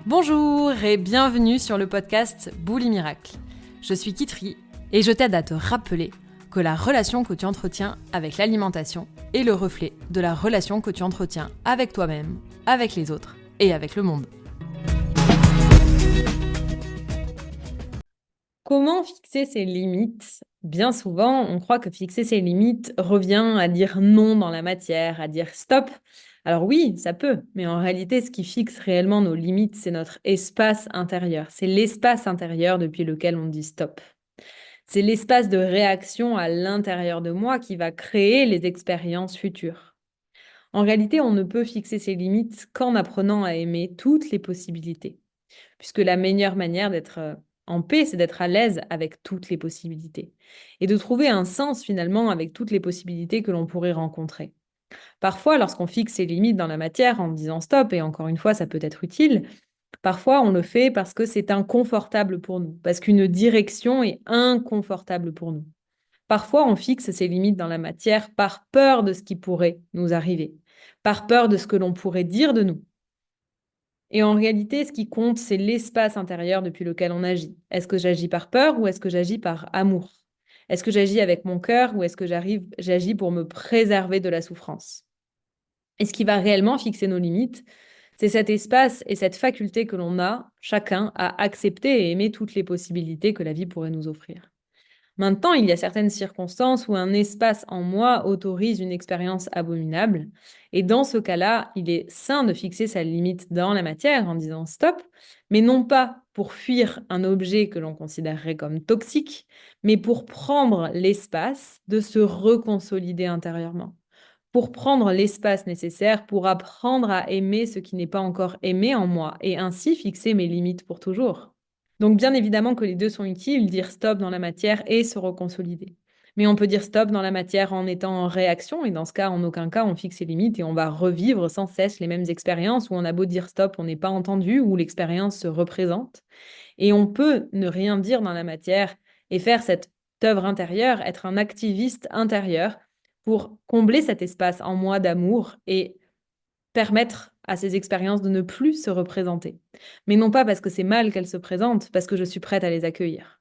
Bonjour et bienvenue sur le podcast Bouli Miracle. Je suis Kitri et je t'aide à te rappeler que la relation que tu entretiens avec l'alimentation est le reflet de la relation que tu entretiens avec toi-même, avec les autres et avec le monde. Comment fixer ses limites ? Bien souvent, on croit que fixer ses limites revient à dire non dans la matière, à dire stop. Alors oui, ça peut, mais en réalité, ce qui fixe réellement nos limites, c'est notre espace intérieur. C'est l'espace intérieur depuis lequel on dit stop. C'est l'espace de réaction à l'intérieur de moi qui va créer les expériences futures. En réalité, on ne peut fixer ses limites qu'en apprenant à aimer toutes les possibilités, puisque la meilleure manière d'être en paix, c'est d'être à l'aise avec toutes les possibilités et de trouver un sens finalement avec toutes les possibilités que l'on pourrait rencontrer. Parfois, lorsqu'on fixe ses limites dans la matière en disant stop, et encore une fois, ça peut être utile, parfois on le fait parce que c'est inconfortable pour nous, parce qu'une direction est inconfortable pour nous. Parfois, on fixe ses limites dans la matière par peur de ce qui pourrait nous arriver, par peur de ce que l'on pourrait dire de nous. Et en réalité, ce qui compte, c'est l'espace intérieur depuis lequel on agit. Est-ce que j'agis par peur ou est-ce que j'agis par amour? Est-ce que j'agis avec mon cœur ou est-ce que j'agis pour me préserver de la souffrance? Et ce qui va réellement fixer nos limites, c'est cet espace et cette faculté que l'on a, chacun, à accepter et aimer toutes les possibilités que la vie pourrait nous offrir. Maintenant, il y a certaines circonstances où un espace en moi autorise une expérience abominable. Et dans ce cas-là, il est sain de fixer sa limite dans la matière en disant stop, mais non pas pour fuir un objet que l'on considérerait comme toxique, mais pour prendre l'espace de se reconsolider intérieurement, pour prendre l'espace nécessaire pour apprendre à aimer ce qui n'est pas encore aimé en moi et ainsi fixer mes limites pour toujours. Donc bien évidemment que les 2 sont utiles, dire stop dans la matière et se reconsolider. Mais on peut dire stop dans la matière en étant en réaction et dans ce cas, en aucun cas, on fixe ses limites et on va revivre sans cesse les mêmes expériences où on a beau dire stop, on n'est pas entendu, où l'expérience se représente. Et on peut ne rien dire dans la matière et faire cette œuvre intérieure, être un activiste intérieur pour combler cet espace en moi d'amour et permettre à ces expériences de ne plus se représenter. Mais non pas parce que c'est mal qu'elles se présentent, parce que je suis prête à les accueillir.